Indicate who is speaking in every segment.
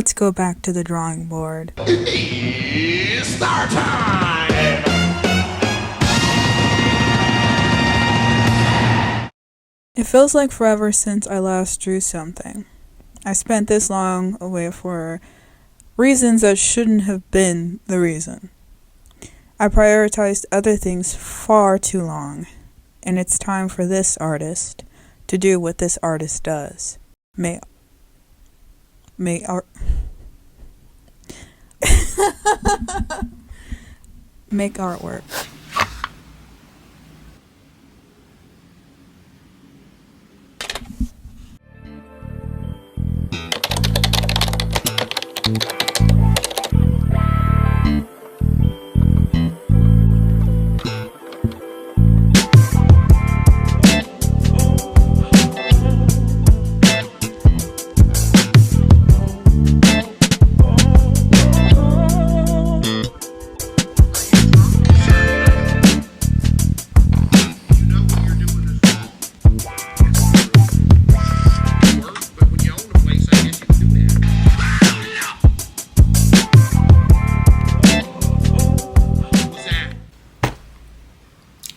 Speaker 1: Let's go back to the drawing board.
Speaker 2: It's star time!
Speaker 1: It feels like forever since I last drew something. I spent this long away for reasons that shouldn't have been the reason. I prioritized other things far too long, and it's time for this artist to do what this artist does. Make artwork.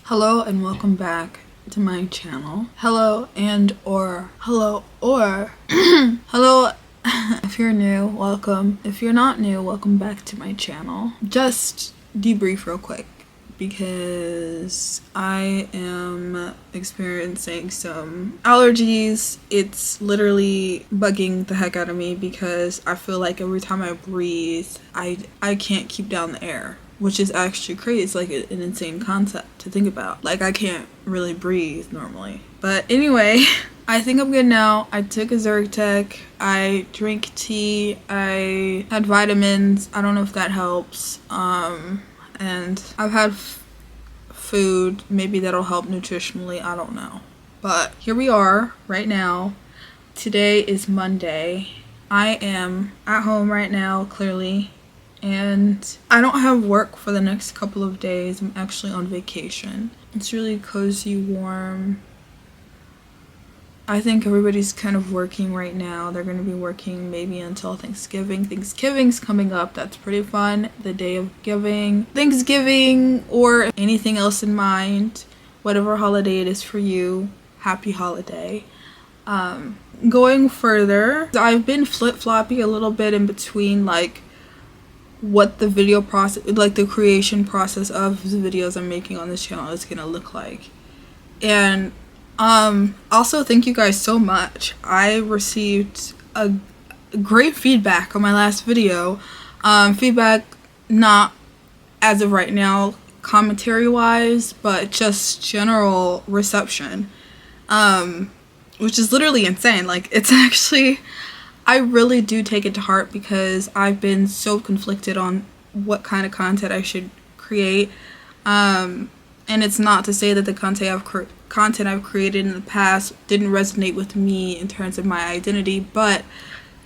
Speaker 1: Hello and welcome back to my channel. Hello if you're new, welcome. If you're not new, welcome back to my channel. Just debrief real quick because I am experiencing some allergies. It's literally bugging the heck out of me because I feel like every time I breathe, I can't keep down the air. Which is actually crazy. It's like an insane concept to think about. Like, I can't really breathe normally. But anyway, I think I'm good now. I took a Zyrtec. I drank tea. I had vitamins. I don't know if that helps. And I've had food. Maybe that'll help nutritionally. I don't know. But here we are right now. Today is Monday. I am at home right now, clearly. And I don't have work for the next couple of days. I'm actually on vacation. It's really cozy, warm. I think everybody's kind of working right now. They're going to be working maybe until Thanksgiving. Thanksgiving's coming up. That's pretty fun. The day of giving. Thanksgiving or anything else in mind. Whatever holiday it is for you. Happy holiday. Going further, I've been flip-flopping a little bit in between like what the video process, like the creation process of the videos I'm making on this channel is gonna look like. And also thank you guys so much. I received a great feedback on my last video. Feedback not as of right now commentary wise, but just general reception, which is literally insane. Like, it's actually, I really do take it to heart because I've been so conflicted on what kind of content I should create. And it's not to say that the content I've created in the past didn't resonate with me in terms of my identity, but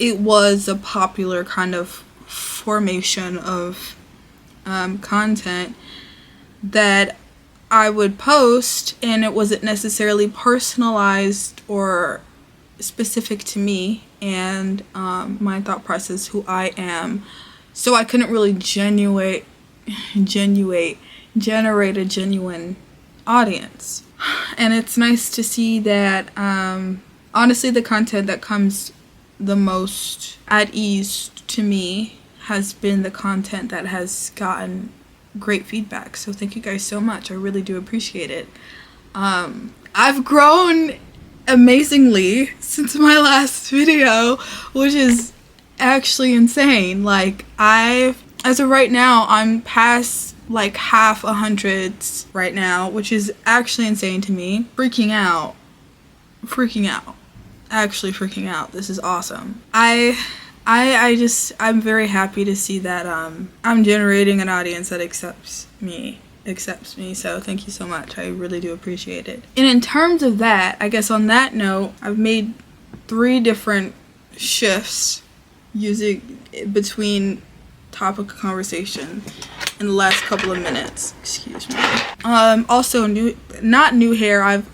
Speaker 1: it was a popular kind of formation of content that I would post, and it wasn't necessarily personalized or specific to me and my thought process, who I am. So I couldn't really generate a genuine audience. And it's nice to see that honestly the content that comes the most at ease to me has been the content that has gotten great feedback. So thank you guys so much. I really do appreciate it. I've grown amazingly since my last video, which is actually insane. Like, as of right now, I'm past like half 100s right now, which is actually insane to me. Freaking out, actually freaking out. This is awesome. I'm very happy to see that I'm generating an audience that accepts me. So thank you so much. I really do appreciate it. And in terms of that, I guess on that note, I've made 3 different shifts using between topic of conversation in the last couple of minutes. Excuse me. Also not new hair.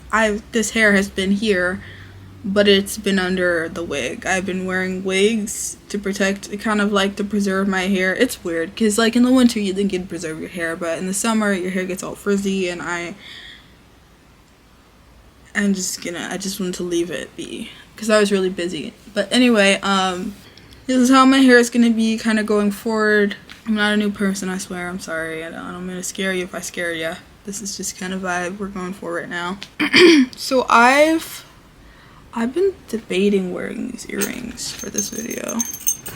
Speaker 1: This hair has been here but it's been under the wig. I've been wearing wigs to protect, kind of like to preserve my hair. It's weird because like in the winter you think you'd preserve your hair, but in the summer your hair gets all frizzy, and I just wanted to leave it be because I was really busy. But anyway, this is how my hair is gonna be kind of going forward. I'm not a new person, I swear. I'm sorry. I don't mean to scare you if I scared you. This is just kind of vibe we're going for right now. So I've been debating wearing these earrings for this video.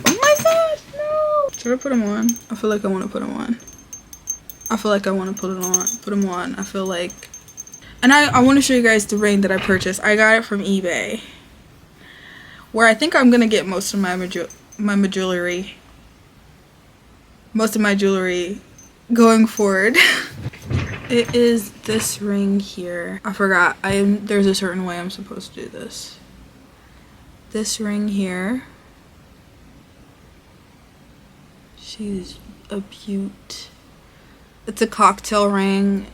Speaker 1: Oh my god, no! Should I put them on? I feel like I want to put them on. I feel like I want to put them on. I feel like, and I want to show you guys the ring that I purchased. I got it from eBay, where I think I'm gonna get most of my jewelry going forward. It is this ring here. I forgot. There's a certain way I'm supposed to do this. This ring here. She's a beaut. It's a cocktail ring.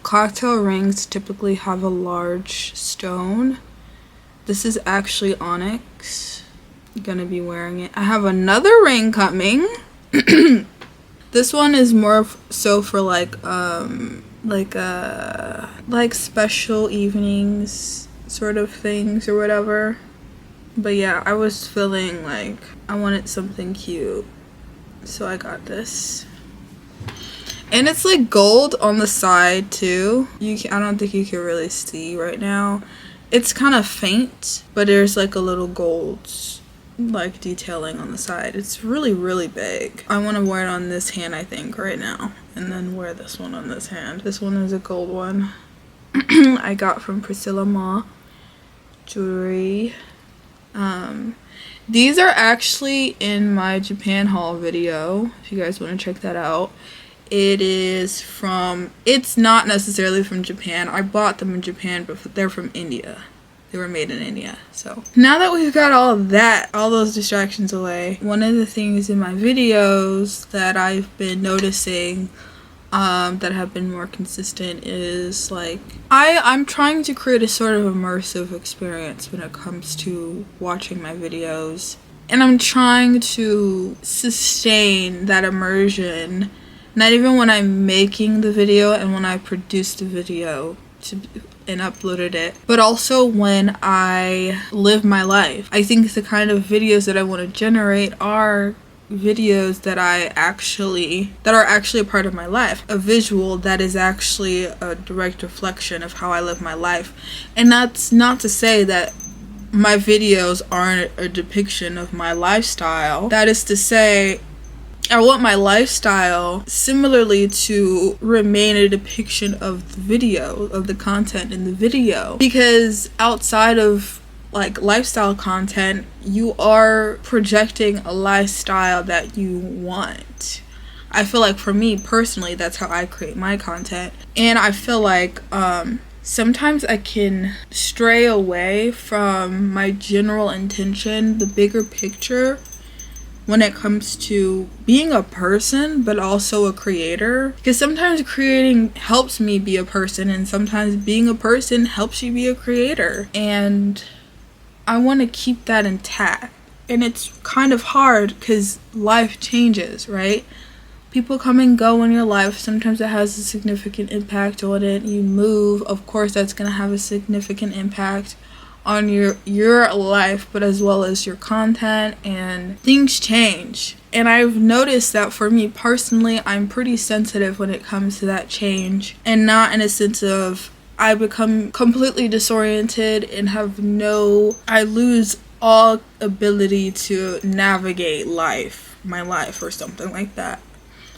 Speaker 1: Cocktail rings typically have a large stone. This is actually onyx. I'm gonna be wearing it. I have another ring coming. This one is more so for like special evenings sort of things or whatever. But yeah, I was feeling like I wanted something cute, so I got this. And it's like gold on the side too. I don't think you can really see right now. It's kind of faint, but there's like a little gold like detailing on the side. It's really, really big. I want to wear it on this hand, I think, right now, and then wear this one on this hand. This one is a gold one. I got from Priscilla Ma Jewelry. These are actually in my Japan haul video, if you guys want to check that out. It's not necessarily from Japan. I bought them in Japan, but they're from India. They were made in India. So now that we've got all those distractions away, one of the things in my videos that I've been noticing that have been more consistent is like I'm trying to create a sort of immersive experience when it comes to watching my videos, and I'm trying to sustain that immersion, not even when I'm making the video and when I produce the video and uploaded it, but also when I live my life. I think the kind of videos that I want to generate are videos that are actually a part of my life, a visual that is actually a direct reflection of how I live my life. And that's not to say that my videos aren't a depiction of my lifestyle. That is to say, I want my lifestyle similarly to remain a depiction of the video, of the content in the video, because outside of like lifestyle content, you are projecting a lifestyle that you want. I feel like for me personally, that's how I create my content. And I feel like sometimes I can stray away from my general intention, the bigger picture, when it comes to being a person but also a creator, because sometimes creating helps me be a person, and sometimes being a person helps you be a creator, and I want to keep that intact. And it's kind of hard because life changes, right? People come and go in your life. Sometimes it has a significant impact on it. You move, of course that's going to have a significant impact on your life, but as well as your content, and things change. And I've noticed that for me personally, I'm pretty sensitive when it comes to that change, and not in a sense of I become completely disoriented and I lose all ability to navigate my life or something like that.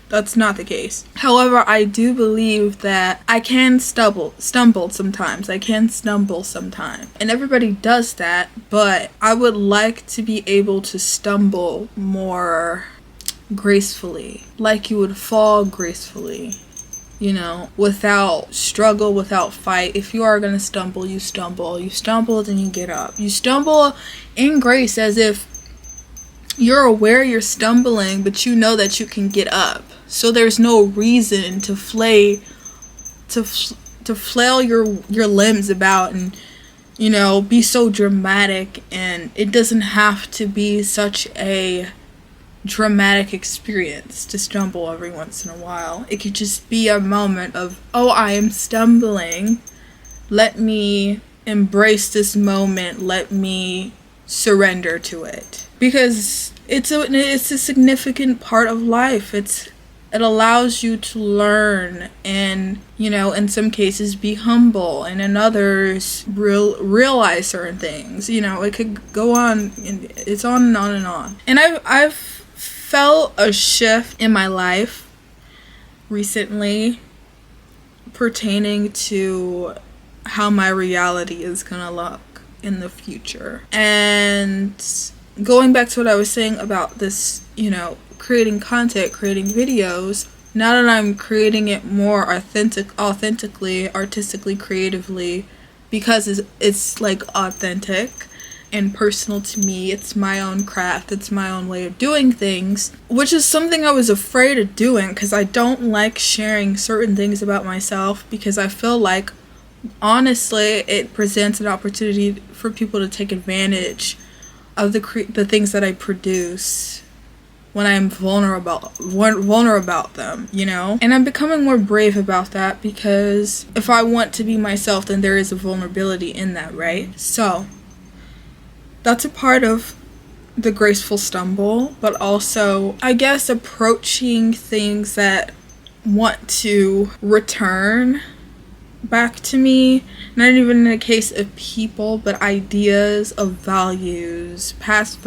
Speaker 1: That's not the case. However, I do believe that I can stumble sometimes. I can stumble sometimes. And everybody does that, but I would like to be able to stumble more gracefully. Like you would fall gracefully, you know, without struggle, without fight. If you are gonna stumble, you stumble. You stumble, then you get up. You stumble in grace, as if you're aware you're stumbling, but you know that you can get up. So there's no reason to flail your limbs about and be so dramatic, and it doesn't have to be such a dramatic experience to stumble every once in a while. It could just be a moment of, oh, I am stumbling. Let me embrace this moment. Let me surrender to it. Because it's a significant part of life. It allows you to learn and, in some cases be humble, and in others realize certain things. It could go on, and it's on and on and on. And I've felt a shift in my life recently pertaining to how my reality is gonna look in the future. And going back to what I was saying about this, creating content, creating videos, now that I'm creating it more authentically, artistically, creatively, because it's like authentic and personal to me. It's my own craft, it's my own way of doing things, which is something I was afraid of doing, because I don't like sharing certain things about myself, because I feel like, honestly, it presents an opportunity for people to take advantage of the things that I produce when I'm vulnerable about them, And I'm becoming more brave about that, because if I want to be myself, then there is a vulnerability in that, right? So that's a part of the graceful stumble, but also, I guess, approaching things that want to return back to me, not even in the case of people, but ideas of values, past,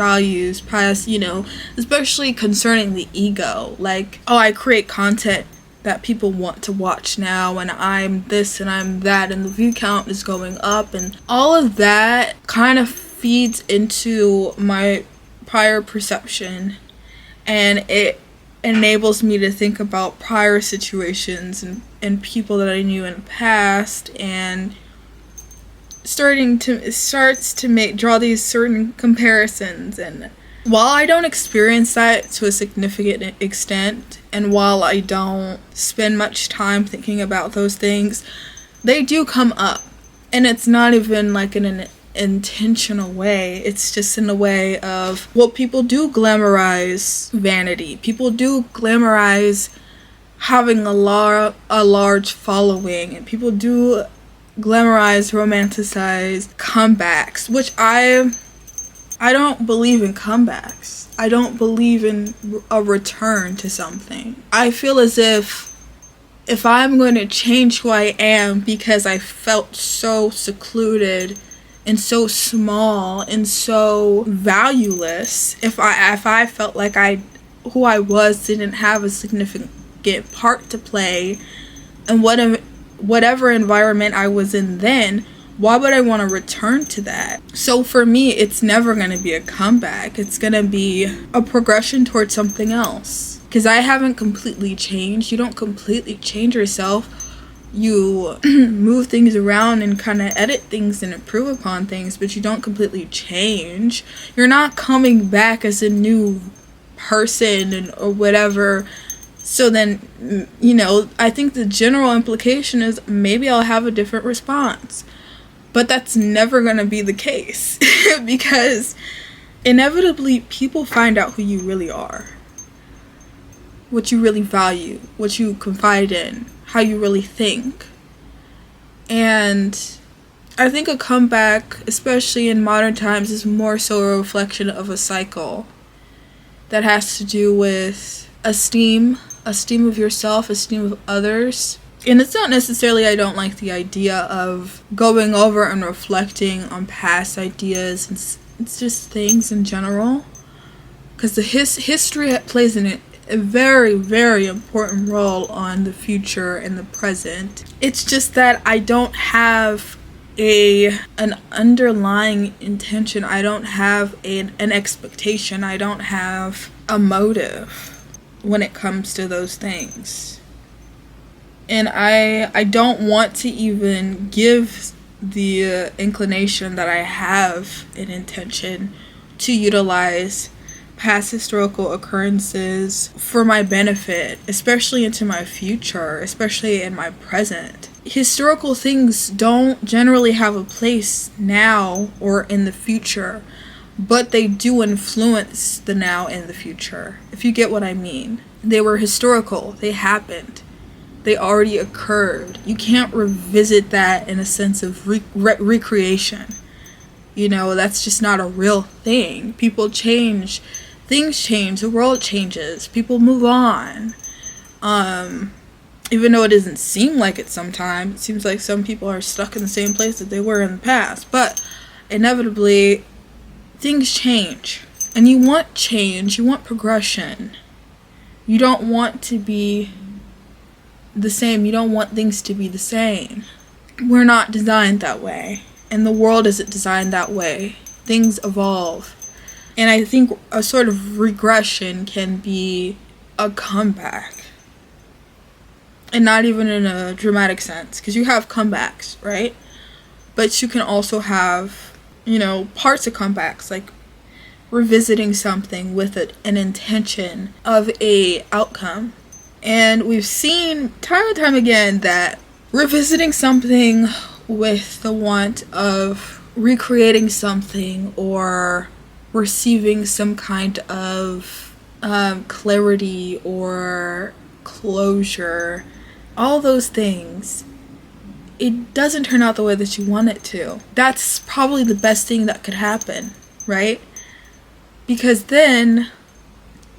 Speaker 1: especially concerning the ego. Like, oh, I create content that people want to watch now, and I'm this and I'm that, and the view count is going up, and all of that kind of feeds into my prior perception, and it enables me to think about prior situations and people that I knew in the past, and starts to draw these certain comparisons. And while I don't experience that to a significant extent, and while I don't spend much time thinking about those things, they do come up, and it's not even like in an intentional way. It's just in a way of, well, people do glamorize vanity. People do glamorize having a large following, and people do glamorize, romanticize comebacks, which I don't believe in comebacks. I don't believe in a return to something. I feel as if I'm going to change who I am because I felt so secluded and so small and so valueless, if I felt like who I was didn't have a significant part to play in whatever environment I was in then, why would I want to return to that? So for me, it's never going to be a comeback. It's going to be a progression towards something else, because I haven't completely changed. You don't completely change yourself. You move things around and kind of edit things and improve upon things, but you don't completely change. You're not coming back as a new person or whatever. So then, I think the general implication is maybe I'll have a different response. But that's never going to be the case because inevitably people find out who you really are, what you really value, what you confide in, how you really think. And I think a comeback, especially in modern times, is more so a reflection of a cycle that has to do with esteem of yourself, esteem of others. And it's not necessarily I don't like the idea of going over and reflecting on past ideas. It's just things in general, because the history plays a very, very important role on the future and the present. It's just that I don't have an underlying intention. I don't have an expectation. I don't have a motive when it comes to those things. And I don't want to even give the inclination that I have an intention to utilize past historical occurrences for my benefit, especially into my future, especially in my present. Historical things don't generally have a place now or in the future, but they do influence the now and the future, if you get what I mean. They were historical, they happened, they already occurred. You can't revisit that in a sense of recreation. You know, that's just not a real thing. People change, things change, the world changes, people move on. Even though it doesn't seem like it sometimes, it seems like some people are stuck in the same place that they were in the past. But inevitably, things change. And you want change, you want progression. You don't want to be the same, you don't want things to be the same. We're not designed that way. And the world isn't designed that way. Things evolve. And I think a sort of regression can be a comeback. And not even in a dramatic sense, because you have comebacks, right? But you can also have, you know, parts of comebacks, like revisiting something with an intention of a outcome. And we've seen time and time again that revisiting something with the want of recreating something or receiving some kind of clarity or closure, all those things, it doesn't turn out the way that you want it to. That's probably the best thing that could happen, right? Because then,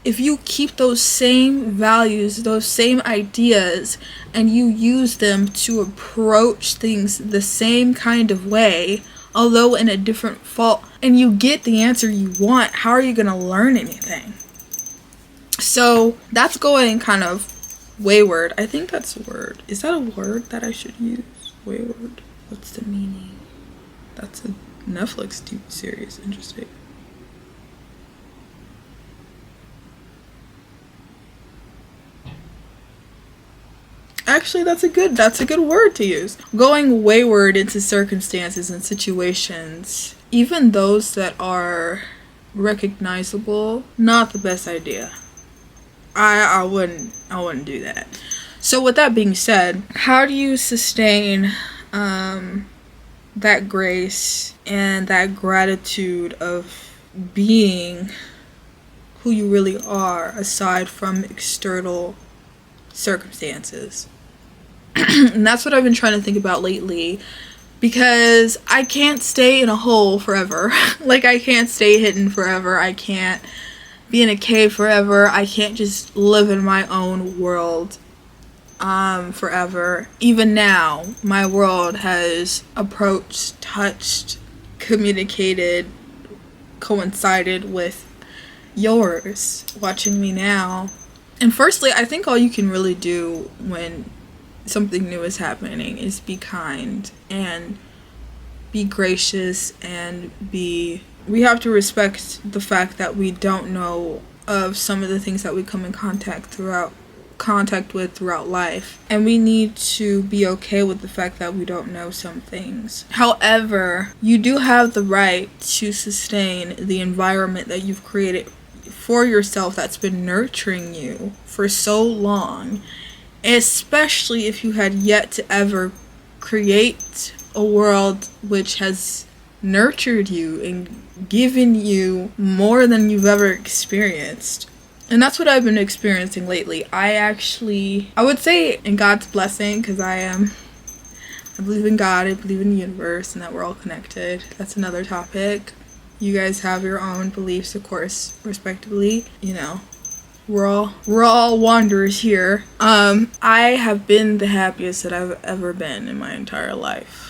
Speaker 1: if you keep those same values, those same ideas, and you use them to approach things the same kind of way, although in a different fault, and you get the answer you want, how are you going to learn anything? So that's going kind of wayward. I think that's a word. Is that a word that I should use? Wayward. What's the meaning? That's a Netflix series. Interesting. Actually, that's a good word to use. Going wayward into circumstances and situations, even those that are recognizable, not the best idea. I wouldn't do that. So with that being said, how do you sustain that grace and that gratitude of being who you really are aside from external circumstances? And that's what I've been trying to think about lately, because I can't stay in a hole forever. Like, I can't stay hidden forever. I can't be in a cave forever. I can't just live in my own world forever. Even now, my world has approached, touched, communicated, coincided with yours watching me now. And firstly, I think all you can really do when something new is happening is be kind and be gracious and we have to respect the fact that we don't know of some of the things that we come in contact with throughout life, and we need to be okay with the fact that we don't know some things. However, you do have the right to sustain the environment that you've created for yourself that's been nurturing you for so long, especially if you had yet to ever create a world which has nurtured you and given you more than you've ever experienced. And that's what I've been experiencing lately. I would say in God's blessing, because I believe in God, I believe in the universe, and that we're all connected. That's another topic. You guys have your own beliefs, of course, respectively. You know, we're all wanderers here. I have been the happiest that I've ever been in my entire life.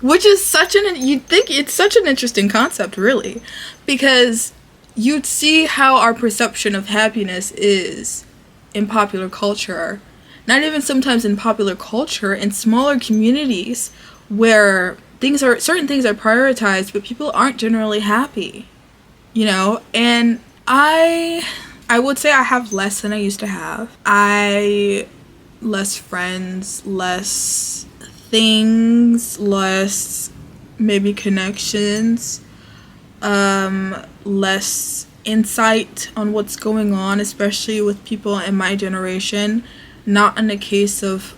Speaker 1: Which is you'd think it's such an interesting concept, really, because you'd see how our perception of happiness is in popular culture. Not even sometimes in popular culture, in smaller communities where certain things are prioritized, but people aren't generally happy, you know. And I would say I have less than I used to have. Less friends, less things, less maybe connections. less insight on what's going on, especially with people in my generation. Not in a case of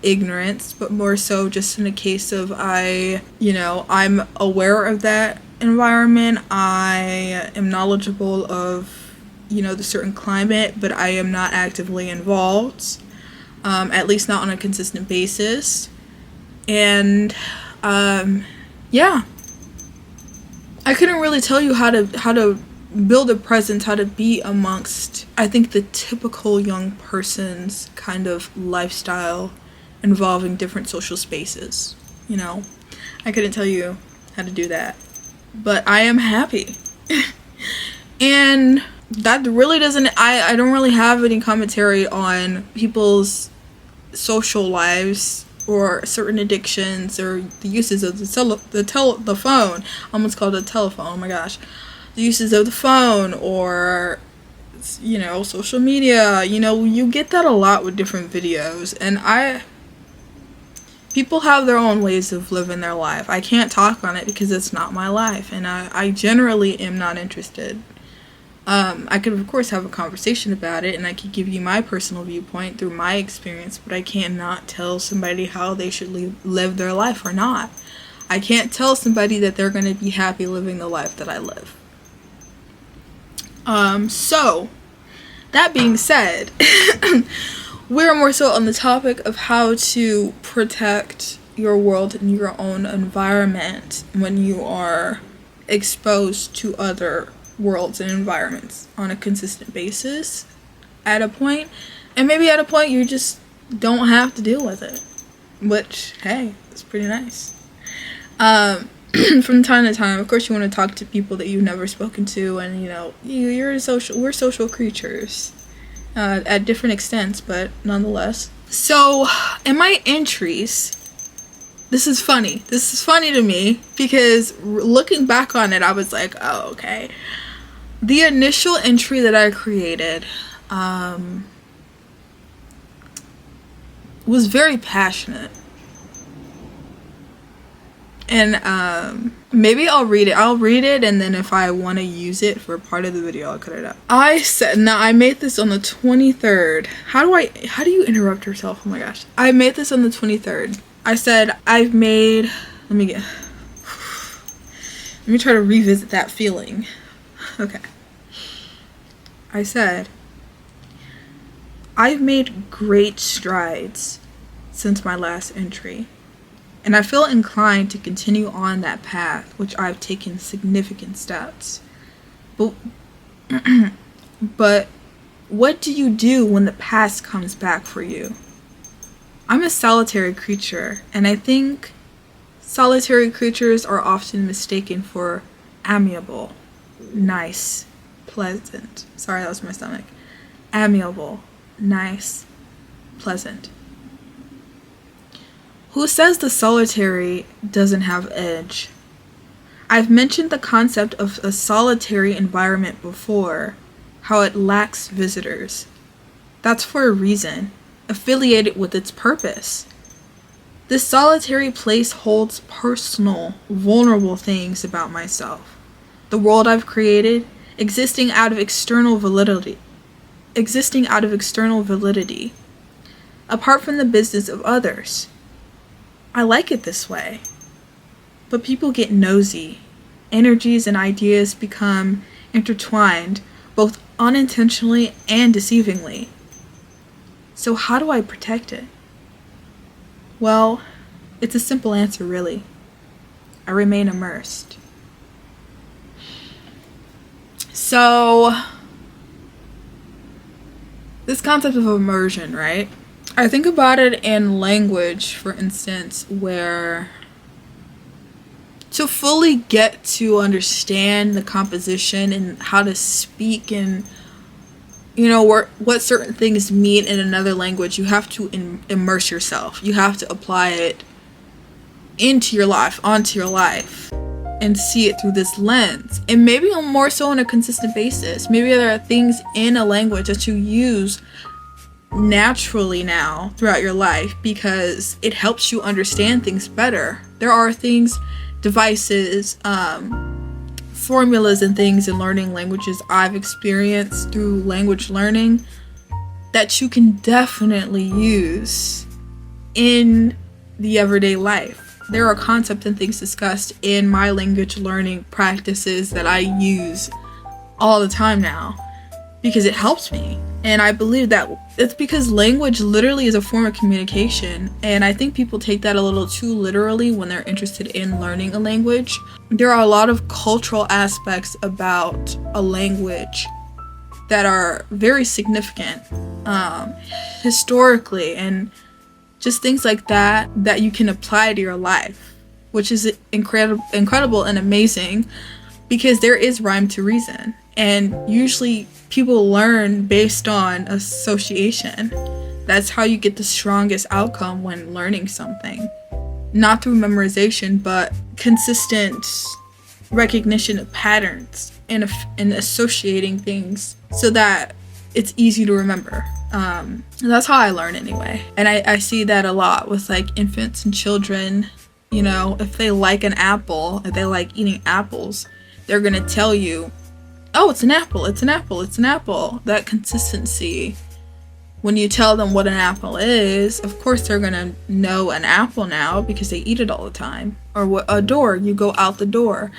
Speaker 1: ignorance, but more so just in a case of I'm aware of that environment. I am knowledgeable of, the certain climate, but I am not actively involved, at least not on a consistent basis. And yeah, I couldn't really tell you how to build a presence, how to be amongst, I think, the typical young person's kind of lifestyle involving different social spaces. I couldn't tell you how to do that, but I am happy. And that really doesn't, I don't really have any commentary on people's social lives or certain addictions or the uses of the phone. I almost called it a telephone, oh my gosh. The uses of the phone or social media. You get that a lot with different videos, and people have their own ways of living their life. I can't talk on it because it's not my life, and I generally am not interested. I could of course have a conversation about it, and I could give you my personal viewpoint through my experience, but I cannot tell somebody how they should live their life or not. I can't tell somebody that they're going to be happy living the life that I live. So, that being said, we're more so on the topic of how to protect your world and your own environment when you are exposed to other worlds and environments on a consistent basis at a point. And maybe at a point you just don't have to deal with it, which, hey, it's pretty nice. From time to time, of course, you want to talk to people that you've never spoken to, and we're social creatures at different extents, but nonetheless. So in my entries, this is funny to me, because looking back on it, I was like, oh, okay. The initial entry that I created was very passionate. And maybe I'll read it, and then if I want to use it for part of the video, I'll cut it out. I made this on the 23rd. How do you interrupt yourself? Oh my gosh. I made this on the 23rd. I said, let me try to revisit that feeling. Okay. I said, I've made great strides since my last entry, and I feel inclined to continue on that path, which I've taken significant steps. But what do you do when the past comes back for you? I'm a solitary creature, and I think solitary creatures are often mistaken for amiable, nice, pleasant. Sorry, that was my stomach. Amiable, nice, pleasant. Who says the solitary doesn't have edge? I've mentioned the concept of a solitary environment before, how it lacks visitors. That's for a reason, affiliated with its purpose. This solitary place holds personal, vulnerable things about myself. The world I've created, existing out of external validity. Apart from the business of others. I like it this way. But people get nosy. Energies and ideas become intertwined, both unintentionally and deceivingly. So how do I protect it? Well, it's a simple answer, really. I remain immersed. So, this concept of immersion, right? I think about it in language, for instance, where to fully get to understand the composition and how to speak and what certain things mean in another language, you have to immerse yourself. You have to apply it onto your life, and see it through this lens. And maybe more so on a consistent basis. Maybe there are things in a language that you use naturally now throughout your life because it helps you understand things better. There are things, devices, formulas and things in learning languages I've experienced through language learning that you can definitely use in the everyday life. There are concepts and things discussed in my language learning practices that I use all the time now because it helps me. And I believe that it's because language literally is a form of communication, and I think people take that a little too literally when they're interested in learning a language. There are a lot of cultural aspects about a language that are very significant historically, and just things like that that you can apply to your life, which is incredible and amazing, because there is rhyme to reason, and usually people learn based on association. That's how you get the strongest outcome when learning something, not through memorization, but consistent recognition of patterns and associating things so that it's easy to remember. That's how I learn anyway. And I see that a lot with like infants and children. You know, if they like an apple, if they like eating apples, they're gonna tell you, oh, it's an apple, it's an apple, it's an apple. That consistency. When you tell them what an apple is, of course they're gonna know an apple now because they eat it all the time. Or what a door, you go out the door.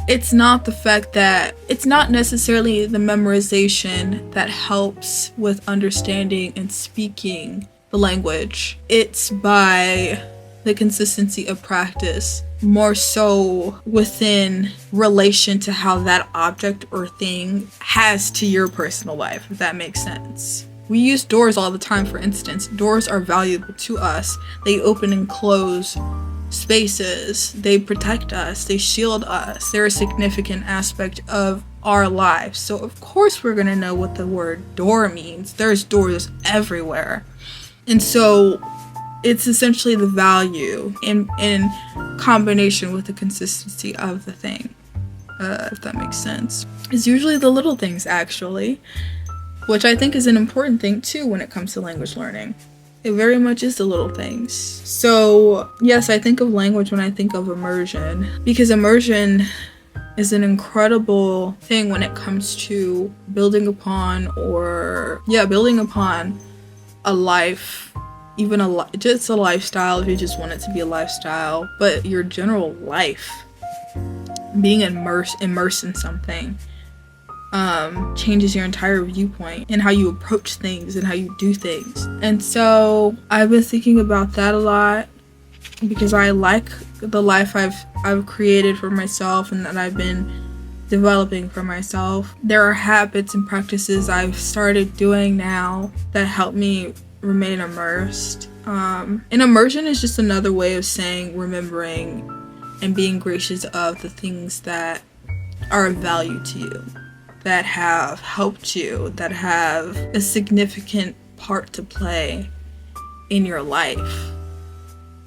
Speaker 1: It's not the fact that, it's not necessarily the memorization that helps with understanding and speaking the language. It's by the consistency of practice, more so within relation to how that object or thing has to your personal life, if that makes sense. We use doors all the time, for instance. Doors are valuable to us. They open and close spaces. They protect us. They shield us. They're a significant aspect of our lives. So of course we're gonna know what the word door means. There's doors everywhere. And so it's essentially the value in combination with the consistency of the thing, if that makes sense. It's usually the little things, actually, which I think is an important thing too when it comes to language learning. It very much is the little things. So yes, I think of language when I think of immersion, because immersion is an incredible thing when it comes to building upon a life, even just a lifestyle, if you just want it to be a lifestyle, but your general life, being immersed in something changes your entire viewpoint and how you approach things and how you do things. And so I've been thinking about that a lot because I like the life I've created for myself and that I've been developing for myself. There are habits and practices I've started doing now that help me remain immersed. And immersion is just another way of saying remembering and being gracious of the things that are of value to you, that have helped you, that have a significant part to play in your life.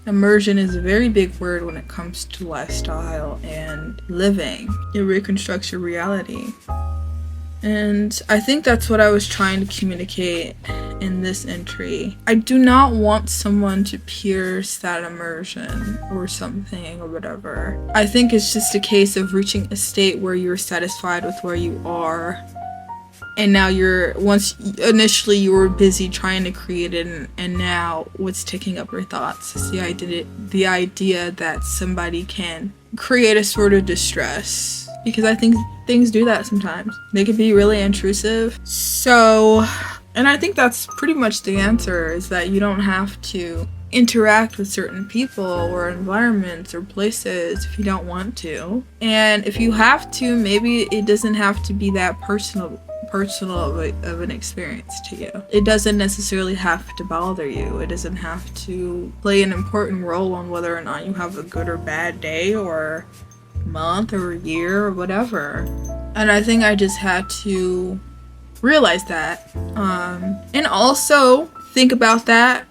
Speaker 1: Immersion is a very big word when it comes to lifestyle and living. It reconstructs your reality. And I think that's what I was trying to communicate in this entry. I do not want someone to pierce that immersion or something or whatever. I think it's just a case of reaching a state where you're satisfied with where you are. And now initially you were busy trying to create it, and now what's taking up your thoughts is the idea that somebody can create a sort of distress. Because I think things do that sometimes. They can be really intrusive. So, and I think that's pretty much the answer, is that you don't have to interact with certain people or environments or places if you don't want to. And if you have to, maybe it doesn't have to be that personal of an experience to you. It doesn't necessarily have to bother you. It doesn't have to play an important role on whether or not you have a good or bad day or month or year or whatever. And I think I just had to realize that, and also think about that,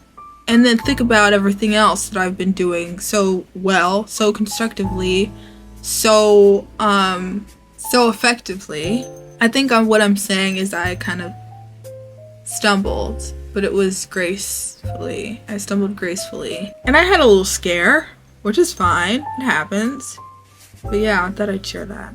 Speaker 1: and then think about everything else that I've been doing so well, so constructively, so effectively. I think what I'm saying is I kind of stumbled, but it was gracefully. I stumbled gracefully, and I had a little scare, which is fine. It happens. But yeah, I thought I'd share that.